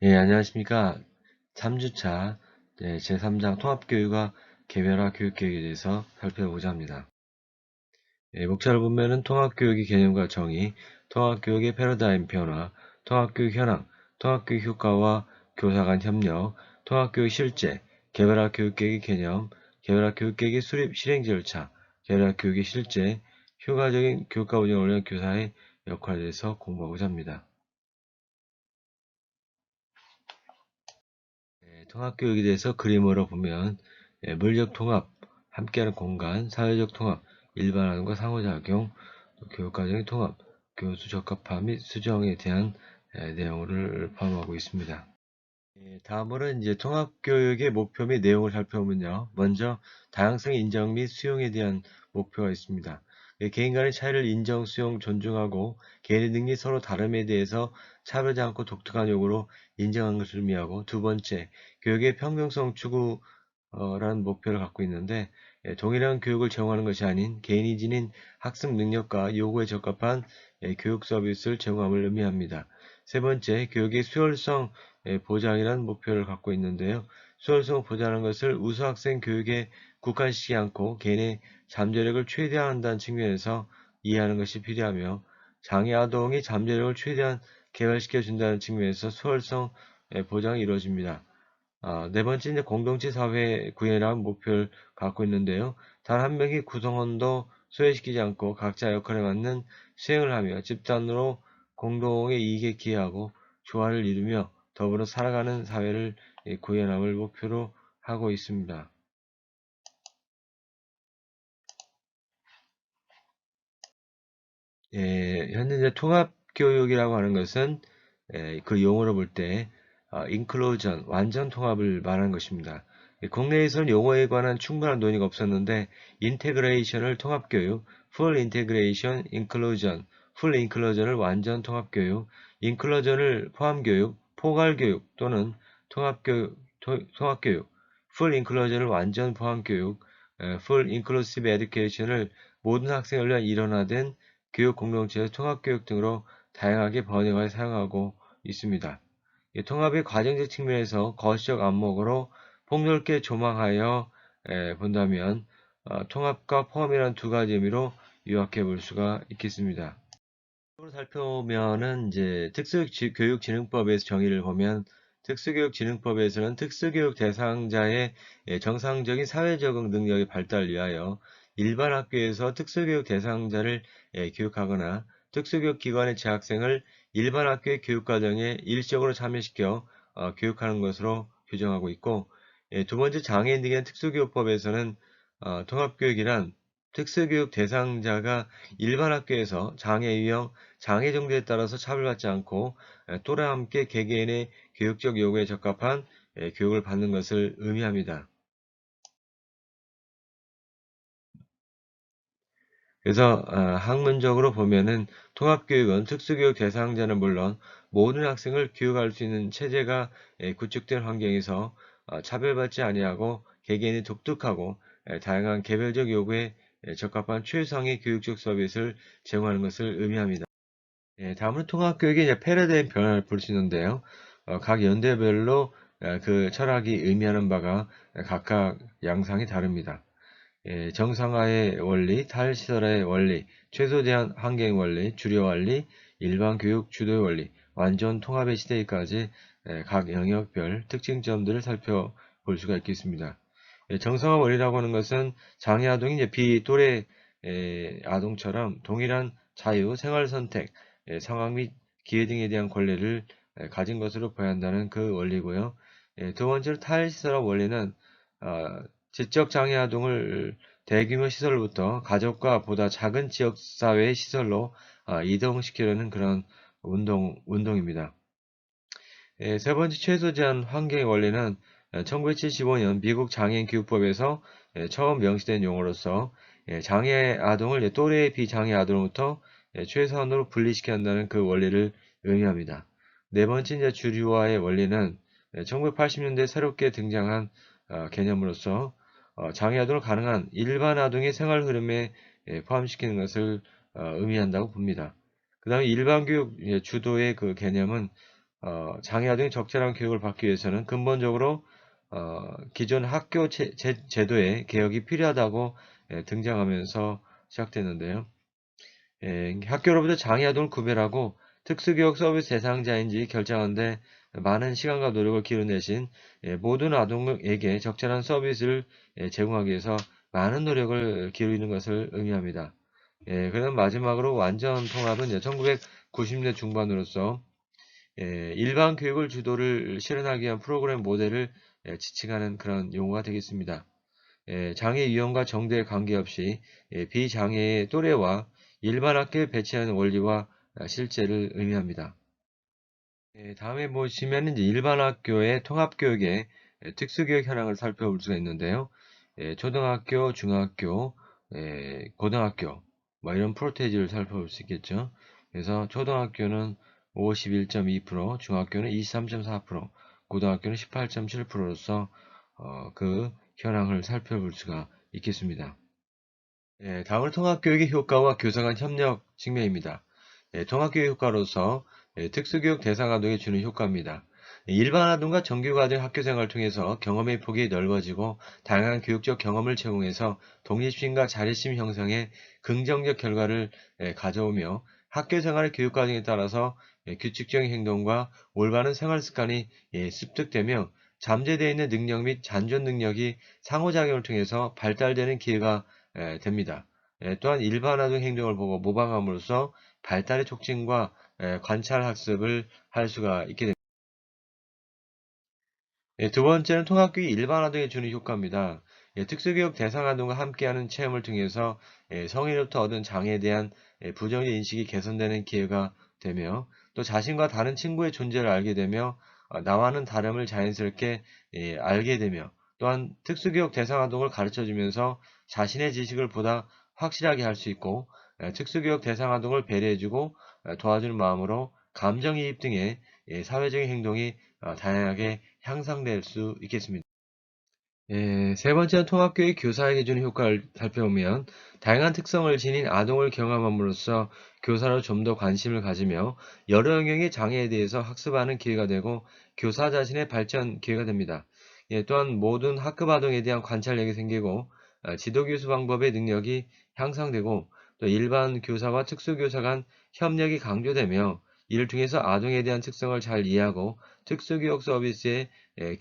예, 안녕하십니까. 3주차 제3장 통합교육과 개별화 교육계획에 대해서 살펴보자 합니다. 예, 목차를 보면은 통합교육의 개념과 정의, 통합교육의 패러다임 변화, 통합교육 현황, 통합교육 효과와 교사 간 협력, 통합교육 실제, 개별화 교육계획의 개념, 개별화 교육계획의 수립 실행 절차, 개별화 교육의 실제, 효과적인 교과 운영을 위한 교사의 역할에 대해서 공부하고자 합니다. 통합교육에 대해서 그림으로 보면 물리적 통합, 함께하는 공간, 사회적 통합, 일반화과 상호작용, 교육과정의 통합, 교수 적합화 및 수정에 대한 내용을 포함하고 있습니다. 다음으로 이제 통합교육의 목표 및 내용을 살펴보면요. 먼저 다양성 인정 및 수용에 대한 목표가 있습니다. 개인 간의 차이를 인정, 수용, 존중하고 개인의 능력이 서로 다름에 대해서 차별하지 않고 독특한 요구로 인정하는 것을 의미하고, 두 번째, 교육의 평등성 추구라는 목표를 갖고 있는데, 동일한 교육을 제공하는 것이 아닌 개인이 지닌 학습 능력과 요구에 적합한 교육 서비스를 제공함을 의미합니다. 세 번째, 교육의 수혈성 보장이라는 목표를 갖고 있는데요. 수월성을 보장하는 것을 우수 학생 교육에 국한시키지 않고 개인의 잠재력을 최대화한다는 측면에서 이해하는 것이 필요하며, 장애 아동이 잠재력을 최대한 개발시켜준다는 측면에서 수월성 보장이 이루어집니다. 네 번째, 이제 공동체 사회 구현이라는 목표를 갖고 있는데요. 단 한 명의 구성원도 소외시키지 않고 각자 역할에 맞는 수행을 하며 집단으로 공동의 이익에 기여하고 조화를 이루며 더불어 살아가는 사회를 구현함을 목표로 하고 있습니다. 현재 이제 통합교육이라고 하는 것은 그 용어로 볼 때 inclusion, 완전 통합을 말하는 것입니다. 국내에서는 용어에 관한 충분한 논의가 없었는데 인테그레이션을 통합교육, full integration, inclusion, full inclusion을 완전 통합교육, inclusion을 포함교육, 포괄교육 또는 통합교육, full inclusion을 완전 포함교육, full inclusive education을 모든 학생을 위한 일원화된 교육 공동체의 통합교육 등으로 다양하게 번역하여 사용하고 있습니다. 통합의 과정적 측면에서 거시적 안목으로 폭넓게 조망하여 본다면 통합과 포함이라는 두 가지 의미로 요약해 볼 수가 있겠습니다. 살펴보면은 이제 특수교육진흥법에서 정의를 보면, 특수교육진흥법에서는 특수교육 대상자의 정상적인 사회적응 능력의 발달을 위하여 일반 학교에서 특수교육 대상자를 교육하거나 특수교육 기관의 재학생을 일반 학교의 교육과정에 일시적으로 참여시켜 교육하는 것으로 규정하고 있고, 두 번째, 장애인 등의 특수교육법에서는 통합교육이란 특수교육 대상자가 일반 학교에서 장애 유형, 장애 정도에 따라서 차별받지 않고 또래와 함께 개개인의 교육적 요구에 적합한 교육을 받는 것을 의미합니다. 그래서 학문적으로 보면은 통합교육은 특수교육 대상자는 물론 모든 학생을 교육할 수 있는 체제가 구축된 환경에서 차별받지 아니하고 개개인의 독특하고 다양한 개별적 요구에 적합한 최상의 교육적 서비스를 제공하는 것을 의미합니다. 다음은 통합교육의 이제 패러다임 변화를 볼 수 있는데요. 각 연대별로 그 철학이 의미하는 바가 각각 양상이 다릅니다. 정상화의 원리, 탈시설화의 원리, 최소 제한 환경 원리, 주류 원리, 일반 교육 주도의 원리, 완전 통합의 시대까지 각 영역별 특징점들을 살펴볼 수가 있겠습니다. 정상화 원리라고 하는 것은 장애 아동이 이제 비또래 아동처럼 동일한 자유, 생활 선택, 상황 및 기회 등에 대한 권리를 가진 것으로 보야 한다는 그 원리고요. 두 번째로 탈시설화 원리는 지적 장애 아동을 대규모 시설로부터 가족과 보다 작은 지역사회의 시설로 이동시키려는 그런 운동입니다. 세 번째, 최소 제한 환경의 원리는 1975년 미국 장애인 교육법에서 처음 명시된 용어로서 장애 아동을 또래 비장애 아동으로부터 최소한으로 분리시켜야 한다는 그 원리를 의미합니다. 네 번째, 이제 주류화의 원리는 1980년대 새롭게 등장한 개념으로서 장애 아동을 가능한 일반 아동의 생활 흐름에 포함시키는 것을 의미한다고 봅니다. 그 다음에 일반 교육 주도의 그 개념은 장애아동이 적절한 교육을 받기 위해서는 근본적으로 기존 학교 제도의 개혁이 필요하다고 등장하면서 시작됐는데요. 학교로부터 장애아동을 구별하고 특수교육 서비스 대상자인지 결정하는데 많은 시간과 노력을 기울여내신 모든 아동에게 적절한 서비스를 제공하기 위해서 많은 노력을 기울이는 것을 의미합니다. 그다음 마지막으로 완전 통합은 1990년대 중반으로서 일반 교육을 주도를 실현하기 위한 프로그램 모델을 지칭하는 그런 용어가 되겠습니다. 장애 유형과 정도에 관계없이 비장애의 또래와 일반 학교에 배치하는 원리와 실제를 의미합니다. 다음에 보시면 이제 일반 학교의 통합교육의 특수교육 현황을 살펴볼 수가 있는데요. 초등학교, 중학교, 고등학교 뭐 이런 프로테이지를 살펴볼 수 있겠죠. 그래서 초등학교는 51.2%, 중학교는 23.4%, 고등학교는 18.7%로서 그 현황을 살펴볼 수가 있겠습니다. 다음은 통합교육의 효과와 교사 간 협력 측면입니다. 통합교육 효과로서 특수교육 대상 아동에 주는 효과입니다. 일반 아동과 정규 아동 학교 생활을 통해서 경험의 폭이 넓어지고 다양한 교육적 경험을 제공해서 독립심과 자립심 형성에 긍정적 결과를 가져오며 학교 생활의 교육 과정에 따라서 규칙적인 행동과 올바른 생활 습관이 습득되며 잠재되어 있는 능력 및 잔존 능력이 상호작용을 통해서 발달되는 기회가 됩니다. 또한 일반 아동 행동을 보고 모방함으로써 발달의 촉진과 관찰 학습을 할 수가 있게 됩니다. 두 번째는 통합교육이 일반 아동에 주는 효과입니다. 특수교육 대상 아동과 함께하는 체험을 통해서 성인으로부터 얻은 장애에 대한 부정적 인식이 개선되는 기회가 되며 또 자신과 다른 친구의 존재를 알게 되며 나와는 다름을 자연스럽게 알게 되며 또한 특수교육 대상 아동을 가르쳐주면서 자신의 지식을 보다 확실하게 할 수 있고 특수교육 대상 아동을 배려해주고 도와주는 마음으로 감정이입 등의 사회적인 행동이 다양하게 향상될 수 있겠습니다. 세 번째는 통합교육 교사에게 주는 효과를 살펴보면 다양한 특성을 지닌 아동을 경험함으로써 교사로 좀 더 관심을 가지며 여러 영역의 장애에 대해서 학습하는 기회가 되고 교사 자신의 발전 기회가 됩니다. 또한 모든 학급 아동에 대한 관찰력이 생기고 지도교수 방법의 능력이 향상되고 또 일반 교사와 특수교사 간 협력이 강조되며 이를 통해서 아동에 대한 특성을 잘 이해하고 특수교육 서비스의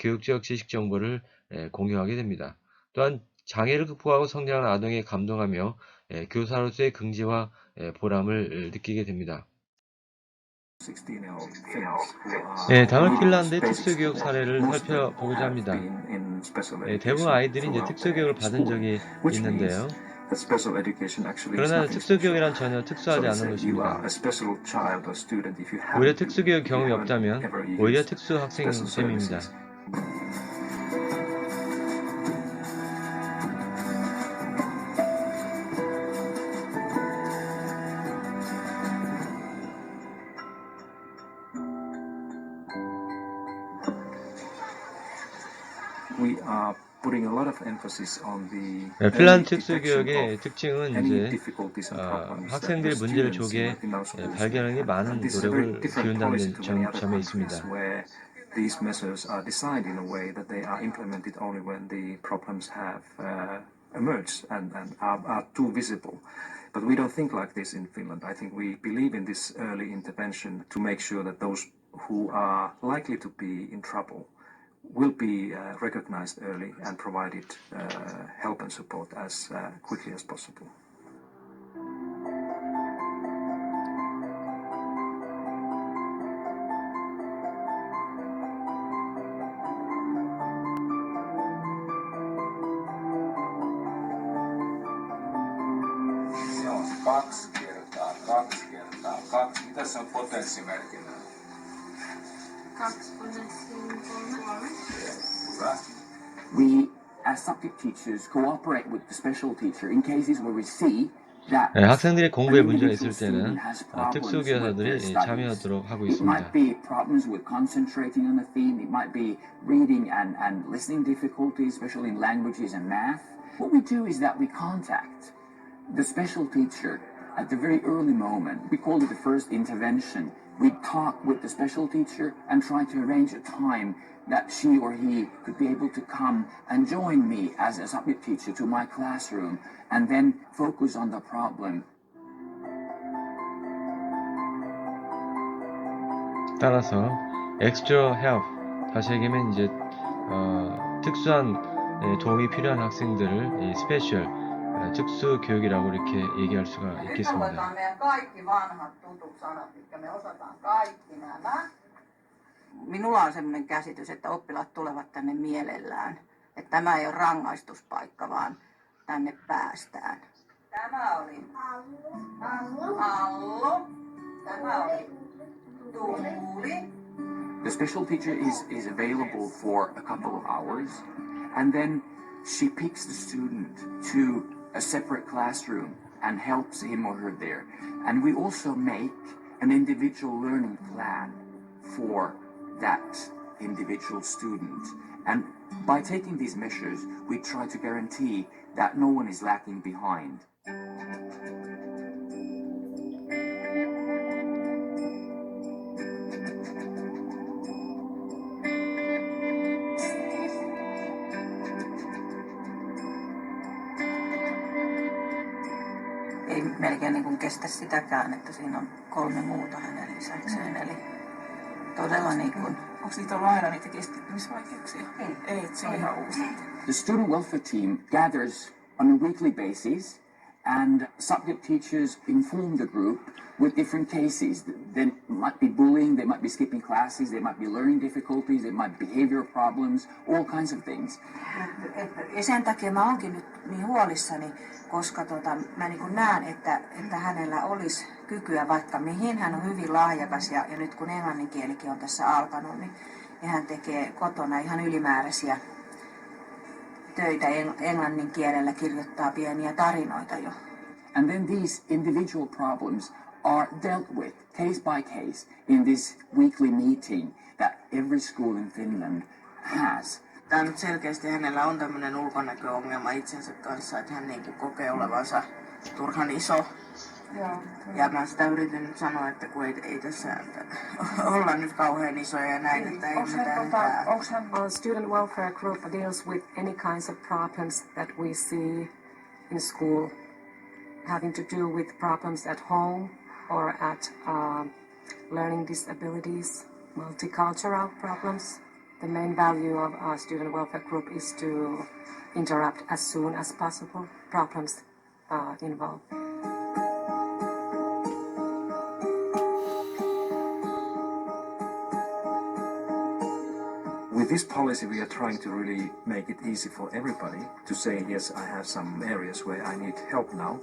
교육적 지식 정보를 공유하게 됩니다. 또한 장애를 극복하고 성장하는 아동에 감동하며 교사로서의 긍지와 보람을 느끼게 됩니다. 다음은 핀란드의 특수교육 사례를 살펴보고자 합니다. 대부분 아이들이 이제 특수교육을 받은 적이 있는데요. 그러나 특수교육이란 전혀 특수하지 않은 것입니다. 오히려 특수교육 경험이 없다면 오히려 특수학생인 셈입니다. 핀란드 특수교육의 특징은 이제 학생들의 문제를 조기에 발견하는 게 많은 노력을 기울인다는 점에 있습니다. These measures are designed in a way that they are implemented only when the problems have emerged and are too visible. But we don't think like this in Finland. I think we believe in this early intervention to make sure that those who are likely to be in trouble will be recognized early and provided help and support as quickly as possible. Kaksi kertaa 2. Mitä se on potenssimerkinnä? 2 potenssiin 3. Hyvä. We, as subject teachers, cooperate with the special teacher in cases where we see that 학생들의 공부에 an 문제가 individual 있을 때는 student has problems with their 특수교사들이 studies. 참여하도록 하고 It 있습니다. might be problems with concentrating on a theme. It might be reading and listening difficulties, especially in languages and math. What we do is that we contact the special teacher at the very early moment. We called it the first intervention. We'd talk with the special teacher and try to arrange a time that she or he could be able to come and join me as a subject teacher to my classroom and then focus on the problem. 따라서 extra help, 다시 얘기하면 이제 특수한 도움이 필요한 학생들을 이 스페셜 특수 교육이라고 이렇게 얘기할 수가 Nyt 있겠습니다. luetaan meidän kaikki vanhat tutut sanat, mitkä me osataan kaikki nämä. Minulla on sellainen käsitys, että oppilaat tulevat tänne mielellään. Että tämä ei ole rangaistuspaikka, vaan tänne päästään. Tämä oli Allu. Tämä oli Tuuli. The special teacher is available for a couple of hours, and then she picks the student to a separate classroom and helps him or her there. And we also make an individual learning plan for that individual student. And by taking these measures, we try to guarantee that no one is lacking behind. Ei melkein niin kuin kestä sitäkään, että siinä on 3 muuta hänen lisäkseen. Eli todella niin kuin... Onko niitä ollut aina niitä keskittymisvaikeuksia? Ei, se on ihan uusi. The student welfare team gathers on a weekly basis, and subject teachers inform the group with different cases. There might be bullying, they might be skipping classes, they might be learning difficulties, there might be behavior problems, all kinds of things. Ja sen takia mä oonkin nyt niin huolissani, koska mä niin kuin näen, että hänellä olisi kykyä vaikka mihin. Hän on hyvin lahjakas ja nyt kun englannin kielikin on tässä alkanut, niin hän tekee kotona ihan ylimääräisiä töitä englannin kielellä, kirjoittaa pieniä tarinoita jo. And then these individual problems are dealt with case by case in this weekly meeting that every school in Finland has. Tämä nyt selkeästi hänellä on tämmöinen ulkonäköongelma itsensä kanssa, että hän niin kuin kokee olevansa turhan iso. Ja mä sitä yritin nyt sanoa, että kun ei tässä olla nyt kauhean isoja ja näin, että ei mitään mitään. Our student welfare group deals with any kinds of problems that we see in school, having to do with problems at home or at learning disabilities, multicultural problems. The main value of our student welfare group is to interrupt as soon as possible problems involved. With this policy, we are trying to really make it easy for everybody to say, yes, I have some areas where I need help now.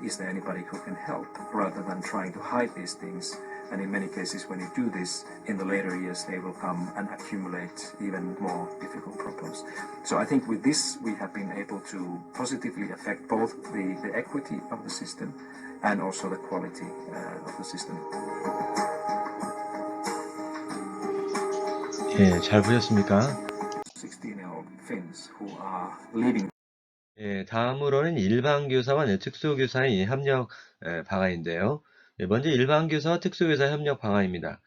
Is there anybody who can help? Rather than trying to hide these things. And in many cases, when you do this, in the later years, they will come and accumulate even more difficult problems. So I think with this, we have been able to positively affect both the equity of the system and also the quality of the system. 예, 잘 보셨습니까? 16-year-old Finns who are leaving. 예, 다음으로는 일반 교사와 특수 교사의 협력 방안인데요. 먼저 일반 교사와 특수 교사 협력 방안입니다.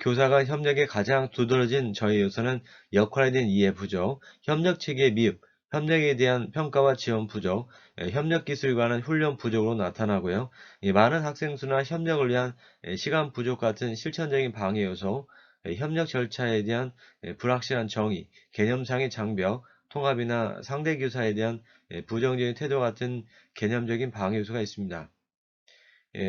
교사 간 협력의 가장 두드러진 저희 요소는 역할에 대한 이해 부족, 협력 체계의 미흡, 협력에 대한 평가와 지원 부족, 협력 기술에 관한 훈련 부족으로 나타나고요. 많은 학생 수나 협력을 위한 시간 부족 같은 실천적인 방해 요소, 협력 절차에 대한 불확실한 정의, 개념상의 장벽, 통합이나 상대 교사에 대한 부정적인 태도 같은 개념적인 방해 요소가 있습니다.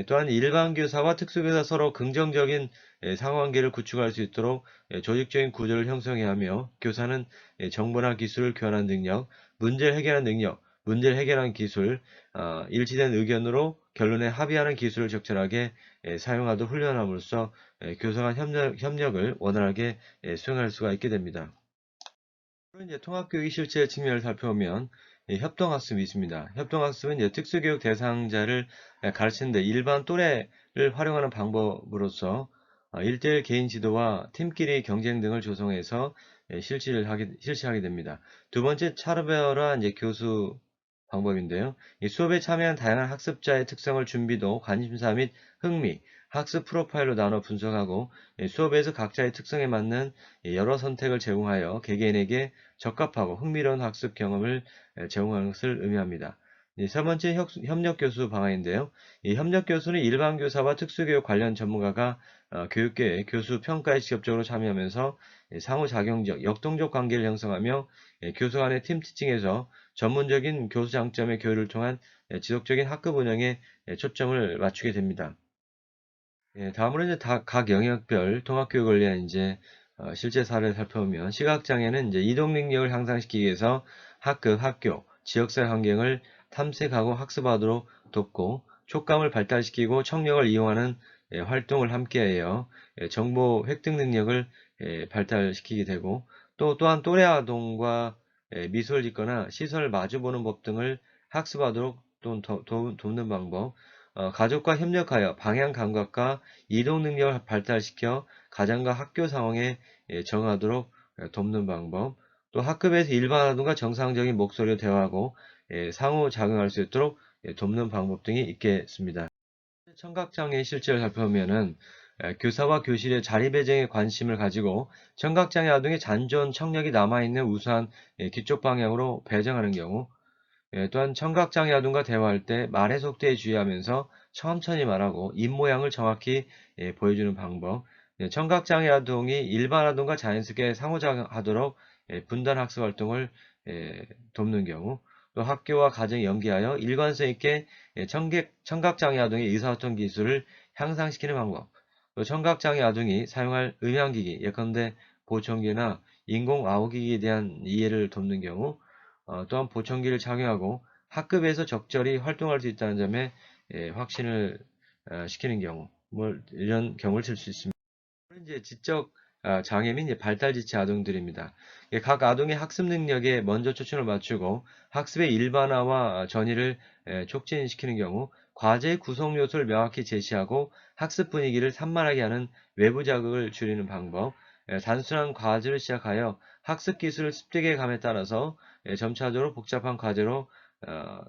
또한 일반 교사와 특수 교사 서로 긍정적인 상관관계를 구축할 수 있도록 조직적인 구조를 형성해야 하며, 교사는 정보나 기술을 교환하는 능력, 문제를 해결하는 능력, 문제를 해결하는 기술, 일치된 의견으로 결론에 합의하는 기술을 적절하게 사용하도록 훈련함으로써 교사 간 협력을 원활하게 수행할 수가 있게 됩니다. 이제 통합교육의 실제 측면을 살펴보면 협동학습이 있습니다. 협동학습은 특수교육 대상자를 가르치는데 일반 또래를 활용하는 방법으로서 1대1 개인 지도와 팀끼리 경쟁 등을 조성해서 실시하게 됩니다. 두 번째, 차별화 교수 방법인데요. 이 수업에 참여한 다양한 학습자의 특성을 준비도, 관심사 및 흥미, 학습 프로파일로 나눠 분석하고 수업에서 각자의 특성에 맞는 여러 선택을 제공하여 개개인에게 적합하고 흥미로운 학습 경험을 제공하는 것을 의미합니다. 세 번째 협력교수 방안인데요. 이 협력교수는 일반 교사와 특수교육 관련 전문가가 교육계의 교수 평가에 직접적으로 참여하면서 상호작용적, 역동적 관계를 형성하며 교수 간의 팀 티칭에서 전문적인 교수 장점의 교류를 통한 지속적인 학급 운영에 초점을 맞추게 됩니다. 다음으로 이제 각 영역별 통합교육을 위한 실제 사례를 살펴보면 시각장애는 이동 능력을 향상시키기 위해서 학급, 학교, 지역사회 환경을 탐색하고 학습하도록 돕고 촉감을 발달시키고 청력을 이용하는 활동을 함께하여 정보 획득 능력을 발달시키게 되고 또한 또래 아동과 미소를 짓거나 시선을 마주보는 법 등을 학습하도록 돕는 방법, 가족과 협력하여 방향 감각과 이동 능력을 발달시켜 가정과 학교 상황에 적응하도록 돕는 방법, 또 학급에서 일반 아동과 정상적인 목소리로 대화하고 상호작용할 수 있도록 돕는 방법 등이 있겠습니다. 청각장애 실제를 살펴보면은 교사와 교실의 자리 배정에 관심을 가지고 청각장애 아동의 잔존 청력이 남아있는 우수한 기초 방향으로 배정하는 경우, 또한 청각장애 아동과 대화할 때 말의 속도에 주의하면서 천천히 말하고 입 모양을 정확히 보여주는 방법, 청각장애 아동이 일반 아동과 자연스럽게 상호작용하도록 분단 학습 활동을 돕는 경우, 또 학교와 가정이 연계하여 일관성 있게 청각장애 아동의 의사소통 기술을 향상시키는 방법, 또 청각장애 아동이 사용할 음향기기, 예컨대 보청기나 인공 아우기기에 대한 이해를 돕는 경우, 또한 보청기를 착용하고 학급에서 적절히 활동할 수 있다는 점에 확신을 시키는 경우, 이런 경우를 들 수 있습니다. 지적 장애 및 발달 지체 아동들입니다. 각 아동의 학습 능력에 먼저 초점을 맞추고 학습의 일반화와 전이를 촉진시키는 경우, 과제의 구성 요소를 명확히 제시하고 학습 분위기를 산만하게 하는 외부 자극을 줄이는 방법, 단순한 과제를 시작하여 학습 기술을 습득해 감에 따라서 점차적으로 복잡한 과제로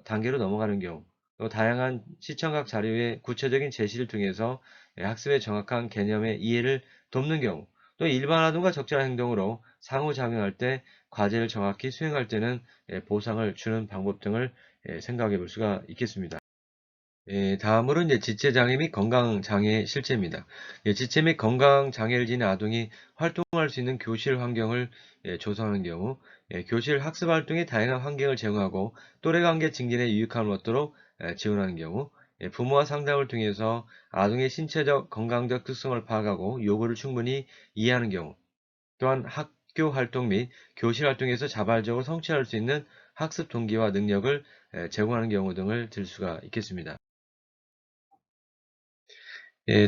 단계로 넘어가는 경우, 또 다양한 시청각 자료의 구체적인 제시를 통해서 학습의 정확한 개념의 이해를 돕는 경우, 또 일반 아동과 적절한 행동으로 상호작용할 때 과제를 정확히 수행할 때는 보상을 주는 방법 등을 생각해 볼 수가 있겠습니다. 다음으로 지체장애 및 건강장애 실제입니다. 지체 및 건강장애를 지닌 아동이 활동할 수 있는 교실 환경을 조성하는 경우, 교실 학습 활동에 다양한 환경을 제공하고 또래관계 증진에 유익함을 얻도록 지원하는 경우, 부모와 상담을 통해서 아동의 신체적, 건강적 특성을 파악하고 요구를 충분히 이해하는 경우, 또한 학교 활동 및 교실 활동에서 자발적으로 성취할 수 있는 학습 동기와 능력을 제공하는 경우 등을 들 수가 있겠습니다.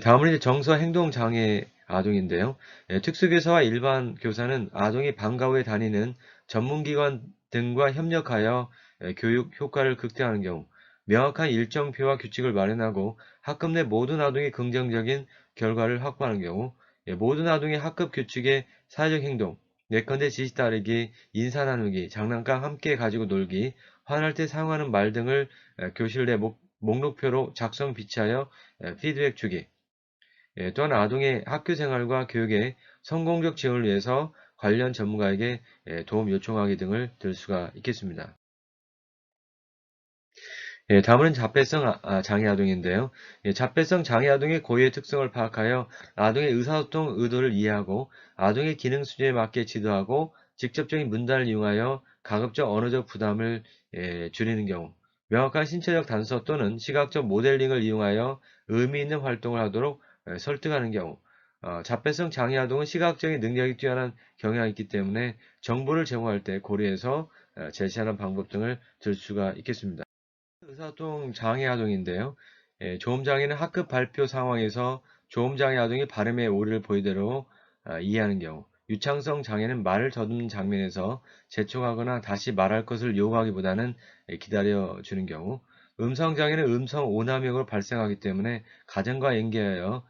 다음은 정서 행동 장애 아동인데요. 특수교사와 일반 교사는 아동이 방과 후에 다니는 전문기관 등과 협력하여 교육 효과를 극대화하는 경우, 명확한 일정표와 규칙을 마련하고 학급 내 모든 아동이 긍정적인 결과를 확보하는 경우, 모든 아동의 학급 규칙의 사회적 행동, 예컨대 지시 따르기, 인사 나누기, 장난감 함께 가지고 놀기, 화날 때 사용하는 말 등을 교실 내 목록표로 작성 비치하여 피드백 주기, 또한 아동의 학교 생활과 교육의 성공적 지원을 위해서 관련 전문가에게 도움 요청하기 등을 들 수가 있겠습니다. 다음은 자폐성 장애 아동인데요. 자폐성 장애 아동의 고유의 특성을 파악하여 아동의 의사소통 의도를 이해하고 아동의 기능 수준에 맞게 지도하고 직접적인 문단을 이용하여 가급적 언어적 부담을 줄이는 경우, 명확한 신체적 단서 또는 시각적 모델링을 이용하여 의미 있는 활동을 하도록 설득하는 경우, 자폐성 장애 아동은 시각적인 능력이 뛰어난 경향이 있기 때문에 정보를 제공할 때 고려해서 제시하는 방법 등을 들 수가 있겠습니다. 의사소통 장애 아동인데요. 조음장애는 학급 발표 상황에서 조음장애 아동이 발음의 오류를 보이대로 이해하는 경우, 유창성 장애는 말을 더듬는 장면에서 재촉하거나 다시 말할 것을 요구하기보다는 기다려주는 경우, 음성장애는 음성 오남용으로 발생하기 때문에 가정과 연계하여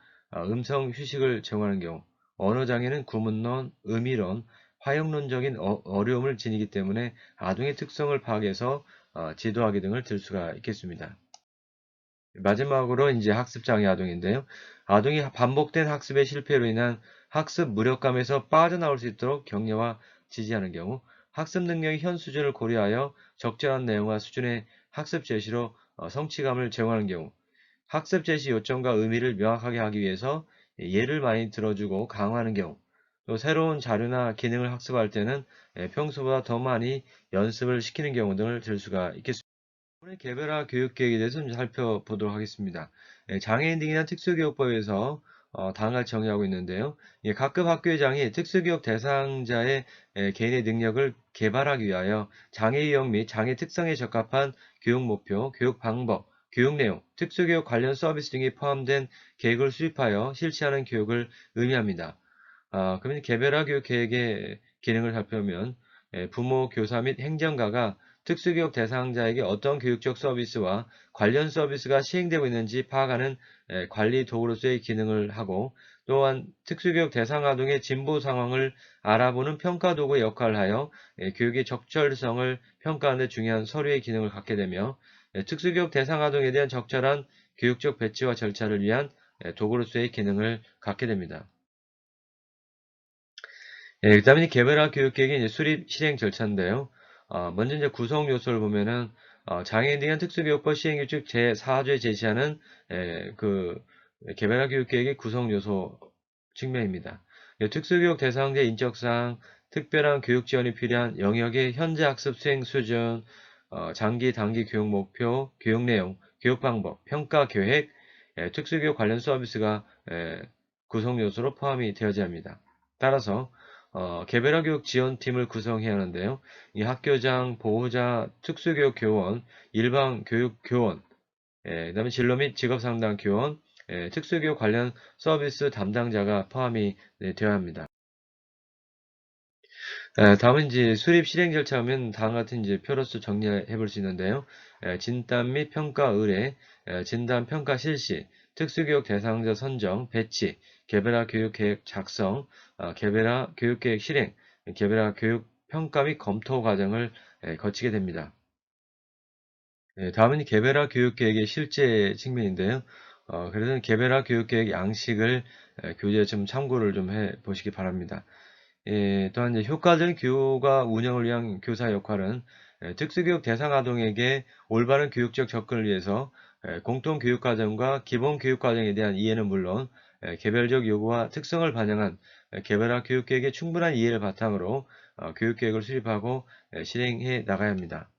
음성 휴식을 제공하는 경우, 언어장애는 구문론, 의미론, 화형론적인 어려움을 지니기 때문에 아동의 특성을 파악해서 지도하기 등을 들 수가 있겠습니다. 마지막으로 이제 학습장애 아동인데요. 아동이 반복된 학습의 실패로 인한 학습 무력감에서 빠져나올 수 있도록 격려와 지지하는 경우, 학습 능력의 현 수준을 고려하여 적절한 내용과 수준의 학습 제시로 성취감을 제공하는 경우, 학습 제시 요점과 의미를 명확하게 하기 위해서 예를 많이 들어주고 강화하는 경우, 또 새로운 자료나 기능을 학습할 때는 평소보다 더 많이 연습을 시키는 경우 등을 들 수가 있겠습니다. 오늘 개별화 교육계획에 대해서 좀 살펴보도록 하겠습니다. 장애인 등에 대한 특수교육법에서 다음과 같이 정의하고 있는데요. 각급 학교의 장이 특수교육 대상자의 개인의 능력을 개발하기 위하여 장애 유형 및 장애 특성에 적합한 교육 목표, 교육 방법, 교육 내용, 특수교육 관련 서비스 등이 포함된 계획을 수립하여 실시하는 교육을 의미합니다. 그러면 개별화 교육 계획의 기능을 살펴보면 부모, 교사 및 행정가가 특수교육 대상자에게 어떤 교육적 서비스와 관련 서비스가 시행되고 있는지 파악하는 관리 도구로서의 기능을 하고, 또한 특수교육 대상 아동의 진보 상황을 알아보는 평가 도구의 역할을 하여 교육의 적절성을 평가하는 데 중요한 서류의 기능을 갖게 되며, 특수교육 대상 아동에 대한 적절한 교육적 배치와 절차를 위한 도구로서의 기능을 갖게 됩니다. 그 다음에 개별화 교육계획의 이제 수립 실행 절차인데요. 먼저 이제 구성 요소를 보면은, 장애인 등의 특수교육법 시행규칙 제4조에 제시하는, 그, 개별화 교육계획의 구성 요소 측면입니다. 특수교육 대상자 인적사항, 특별한 교육 지원이 필요한 영역의 현재 학습 수행 수준, 장기, 단기 교육 목표, 교육 내용, 교육 방법, 평가 계획, 특수교육 관련 서비스가, 구성 요소로 포함이 되어야 합니다. 따라서, 개별화 교육 지원팀을 구성해야 하는데요. 이 학교장, 보호자, 특수교육 교원, 일반 교육 교원, 그다음에 진로 및 직업 상담 교원, 특수교육 관련 서비스 담당자가 포함이 되어야 합니다. 다음은 이제 수립 실행 절차하면 다음 같은 이제 표로서 정리해 볼 수 있는데요. 진단 및 평가 의뢰, 진단 평가 실시, 특수교육 대상자 선정, 배치, 개별화 교육 계획 작성, 개별화 교육 계획 실행, 개별화 교육 평가 및 검토 과정을 거치게 됩니다. 다음은 개별화 교육 계획의 실제 측면인데요. 그래서 개별화 교육 계획 양식을 교재에 좀 참고를 좀 해 보시기 바랍니다. 또한 이제 효과적인 교과 운영을 위한 교사 역할은 특수교육 대상 아동에게 올바른 교육적 접근을 위해서 공통 교육과정과 기본 교육과정에 대한 이해는 물론 개별적 요구와 특성을 반영한 개별화 교육계획의 충분한 이해를 바탕으로 교육계획을 수립하고 실행해 나가야 합니다.